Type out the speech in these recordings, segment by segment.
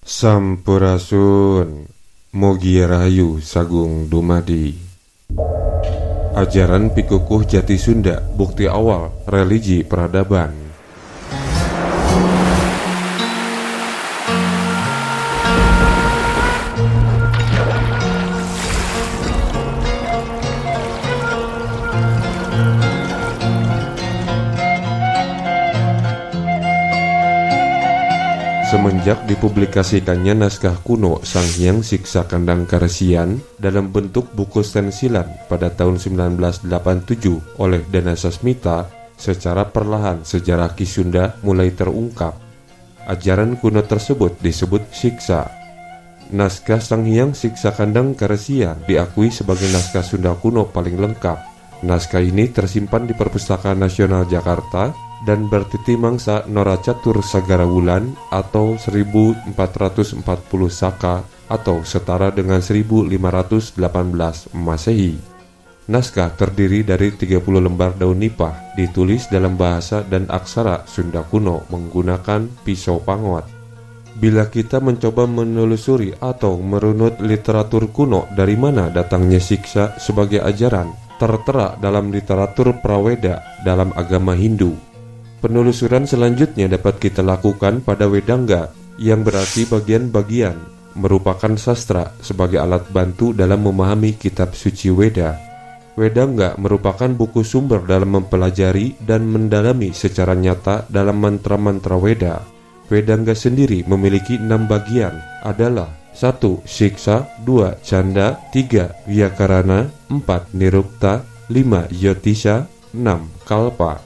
Sampurasun, Mugi Rahayu Sagung Dumadi. Ajaran Pikukuh Jati Sunda, bukti awal religi peradaban. Semenjak dipublikasikannya naskah kuno Sang Hyang Siksa Kandang Karesian dalam bentuk buku stensilan pada tahun 1987 oleh Dana Sasmita, secara perlahan sejarah Ki Sunda mulai terungkap. Ajaran kuno tersebut disebut siksa. Naskah Sang Hyang Siksa Kandang Karesian diakui sebagai naskah Sunda kuno paling lengkap. Naskah ini tersimpan di Perpustakaan Nasional Jakarta dan bertiti mangsa Noracatur Sagara Wulan atau 1440 Saka atau setara dengan 1518 Masehi. Naskah terdiri dari 30 lembar daun nipah ditulis dalam bahasa dan aksara Sunda kuno menggunakan pisau pangot. Bila kita mencoba menelusuri atau merunut literatur kuno dari mana datangnya siksa sebagai ajaran, tertera dalam literatur Praweda dalam agama Hindu. Penelusuran selanjutnya dapat kita lakukan pada Wedanga, yang berarti bagian-bagian, merupakan sastra sebagai alat bantu dalam memahami kitab suci Weda. Wedanga merupakan buku sumber dalam mempelajari dan mendalami secara nyata dalam mantra-mantra Weda. Wedanga sendiri memiliki 6 bagian, adalah 1. Siksa, 2. Canda, 3. Vyakarana, 4. Nirukta, 5. Yotisha, 6. Kalpa.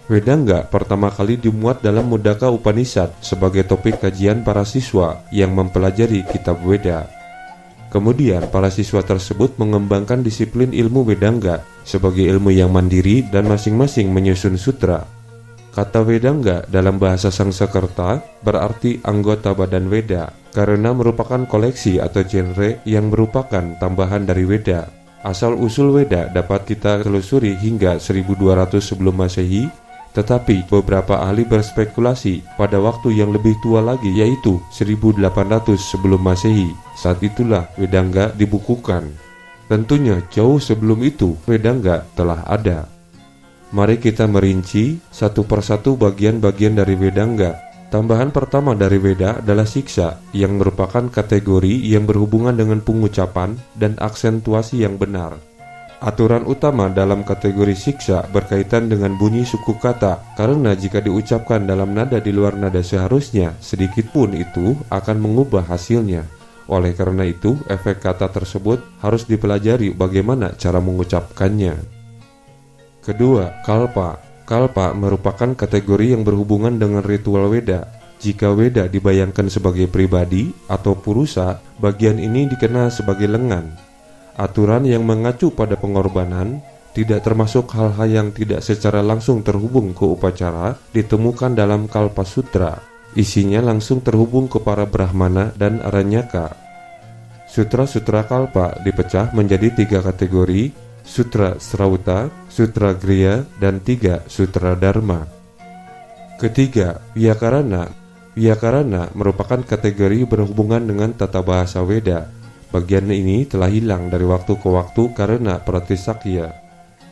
Wedanga pertama kali dimuat dalam Mudaka Upanishad sebagai topik kajian para siswa yang mempelajari kitab Weda. Kemudian para siswa tersebut mengembangkan disiplin ilmu Wedanga sebagai ilmu yang mandiri dan masing-masing menyusun sutra. Kata Wedanga dalam bahasa Sangsekerta berarti anggota badan Weda karena merupakan koleksi atau genre yang merupakan tambahan dari Weda. Asal-usul Weda dapat kita telusuri hingga 1200 sebelum Masehi, tetapi beberapa ahli berspekulasi pada waktu yang lebih tua lagi, yaitu 1800 sebelum Masehi. Saat itulah Wedanga dibukukan. Tentunya jauh sebelum itu Wedanga telah ada. Mari kita merinci satu persatu bagian-bagian dari Wedanga. Tambahan pertama dari Weda adalah siksa, yang merupakan kategori yang berhubungan dengan pengucapan dan aksentuasi yang benar. Aturan utama dalam kategori siksa berkaitan dengan bunyi suku kata, karena jika diucapkan dalam nada di luar nada seharusnya, sedikit pun itu akan mengubah hasilnya. Oleh karena itu, efek kata tersebut harus dipelajari bagaimana cara mengucapkannya. Kedua, kalpa. Kalpa merupakan kategori yang berhubungan dengan ritual Weda. Jika Weda dibayangkan sebagai pribadi atau purusa, bagian ini dikenal sebagai lengan. Aturan yang mengacu pada pengorbanan, tidak termasuk hal-hal yang tidak secara langsung terhubung ke upacara, ditemukan dalam Kalpa Sutra. Isinya langsung terhubung ke para Brahmana dan Aranyaka. Sutra-sutra Kalpa dipecah menjadi 3 kategori: Sutra Srauta, Sutra Griya, dan 3 Sutra Dharma. Ketiga, Vyakarana. Vyakarana merupakan kategori berhubungan dengan tata bahasa Weda. Bagian ini telah hilang dari waktu ke waktu karena Pratisakya,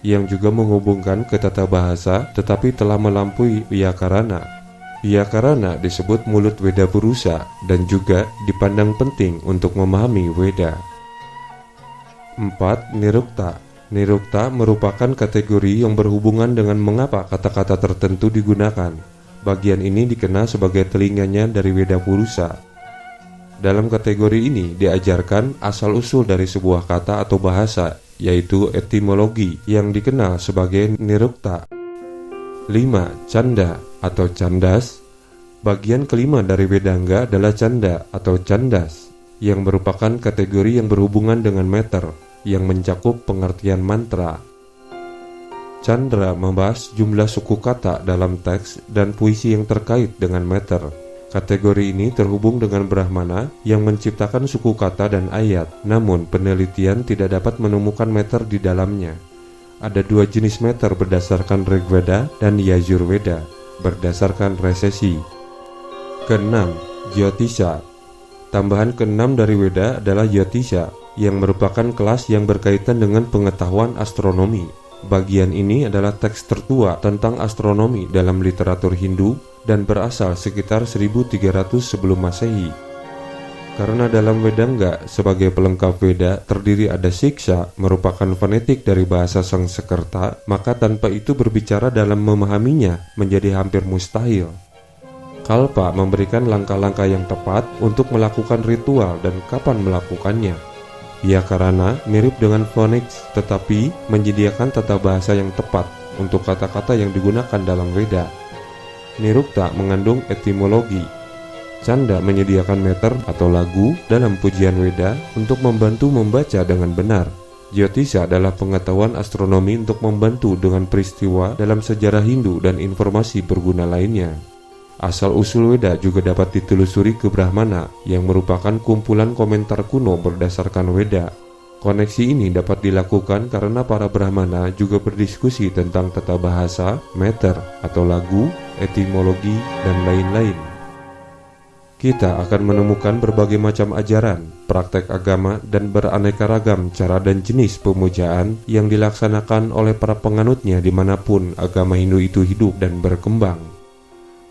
yang juga menghubungkan ke tata bahasa tetapi telah melampaui Vyakarana. Vyakarana disebut mulut Weda Purusa dan juga dipandang penting untuk memahami Weda. 4. Nirukta. Nirukta merupakan kategori yang berhubungan dengan mengapa kata-kata tertentu digunakan. Bagian ini dikenal sebagai telinganya dari Weda Purusa. Dalam kategori ini diajarkan asal-usul dari sebuah kata atau bahasa, yaitu etimologi yang dikenal sebagai nirukta. 5. Canda atau candas. Bagian kelima dari Wedanga adalah canda atau candas, yang merupakan kategori yang berhubungan dengan meter, yang mencakup pengertian mantra. Candra membahas jumlah suku kata dalam teks dan puisi yang terkait dengan meter. Kategori ini terhubung dengan Brahmana yang menciptakan suku kata dan ayat, namun penelitian tidak dapat menemukan meter di dalamnya. Ada 2 jenis meter berdasarkan Rigveda dan Yajurveda, berdasarkan resesi. Keenam, Jyotisha. Tambahan keenam dari Weda adalah Jyotisha, yang merupakan kelas yang berkaitan dengan pengetahuan astronomi. Bagian ini adalah teks tertua tentang astronomi dalam literatur Hindu dan berasal sekitar 1300 sebelum Masehi. Karena dalam Vedanga sebagai pelengkap Veda terdiri ada Siksha, merupakan fonetik dari bahasa Sanskerta, maka tanpa itu berbicara dalam memahaminya menjadi hampir mustahil. Kalpa memberikan langkah-langkah yang tepat untuk melakukan ritual dan kapan melakukannya. Vyakarana mirip dengan phonics tetapi menyediakan tata bahasa yang tepat untuk kata-kata yang digunakan dalam Veda. Nirukta mengandung etimologi. Canda menyediakan meter atau lagu dalam pujian Weda untuk membantu membaca dengan benar. Jyotisha adalah pengetahuan astronomi untuk membantu dengan peristiwa dalam sejarah Hindu dan informasi berguna lainnya. Asal-usul Weda juga dapat ditelusuri ke Brahmana yang merupakan kumpulan komentar kuno berdasarkan Weda. Koneksi ini dapat dilakukan karena para Brahmana juga berdiskusi tentang tata bahasa, meter atau lagu, etimologi, dan lain-lain. Kita akan menemukan berbagai macam ajaran, praktek agama, dan beraneka ragam cara dan jenis pemujaan yang dilaksanakan oleh para penganutnya dimanapun agama Hindu itu hidup dan berkembang.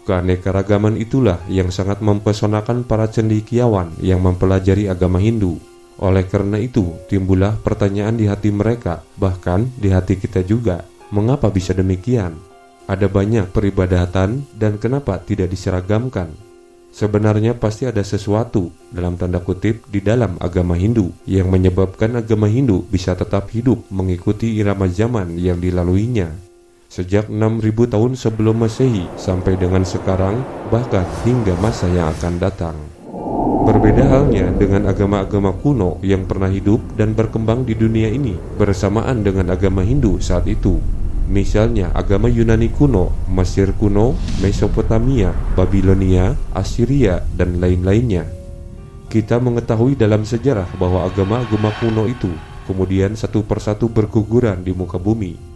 Keanekaragaman itulah yang sangat mempesonakan para cendekiawan yang mempelajari agama Hindu. Oleh karena itu, timbullah pertanyaan di hati mereka, bahkan di hati kita juga, mengapa bisa demikian? Ada banyak peribadatan dan kenapa tidak diseragamkan? Sebenarnya pasti ada sesuatu, dalam tanda kutip, di dalam agama Hindu yang menyebabkan agama Hindu bisa tetap hidup mengikuti irama zaman yang dilaluinya. Sejak 6000 tahun sebelum Masehi sampai dengan sekarang, bahkan hingga masa yang akan datang. Berbeda halnya dengan agama-agama kuno yang pernah hidup dan berkembang di dunia ini bersamaan dengan agama Hindu saat itu. Misalnya agama Yunani kuno, Mesir kuno, Mesopotamia, Babilonia, Assyria, dan lain-lainnya. Kita mengetahui dalam sejarah bahwa agama-agama kuno itu kemudian satu persatu berguguran di muka bumi.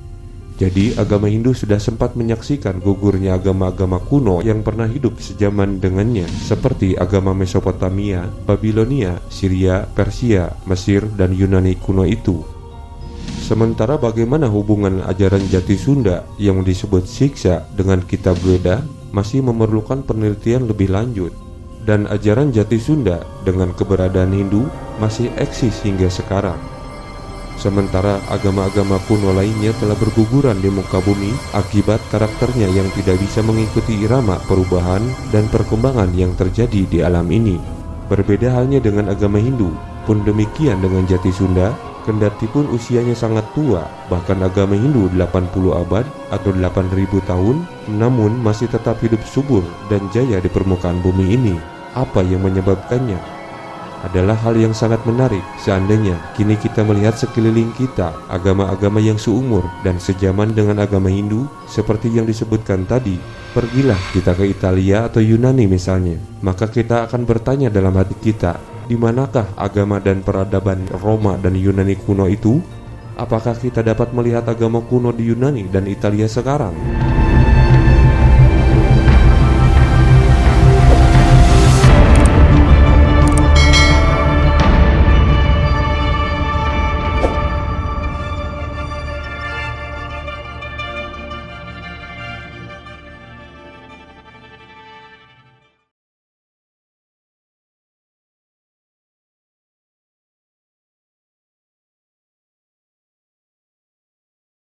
Jadi agama Hindu sudah sempat menyaksikan gugurnya agama-agama kuno yang pernah hidup sejaman dengannya, seperti agama Mesopotamia, Babilonia, Syria, Persia, Mesir, dan Yunani kuno itu. Sementara bagaimana hubungan ajaran Jati Sunda yang disebut Siksha dengan kitab Weda masih memerlukan penelitian lebih lanjut. Dan ajaran Jati Sunda dengan keberadaan Hindu masih eksis hingga sekarang. Sementara agama-agama kuno lainnya telah berguguran di muka bumi akibat karakternya yang tidak bisa mengikuti irama perubahan dan perkembangan yang terjadi di alam ini. Berbeda halnya dengan agama Hindu, pun demikian dengan Jati Sunda. Kendati pun usianya sangat tua, bahkan agama Hindu 80 abad atau 8000 tahun, namun masih tetap hidup subur dan jaya di permukaan bumi ini. Apa yang menyebabkannya? Adalah hal yang sangat menarik seandainya kini kita melihat sekeliling kita agama-agama yang seumur dan sejaman dengan agama Hindu seperti yang disebutkan tadi. Pergilah kita ke Italia atau Yunani misalnya, maka kita akan bertanya dalam hati kita, di manakah agama dan peradaban Roma dan Yunani kuno itu? Apakah kita dapat melihat agama kuno di Yunani dan Italia sekarang?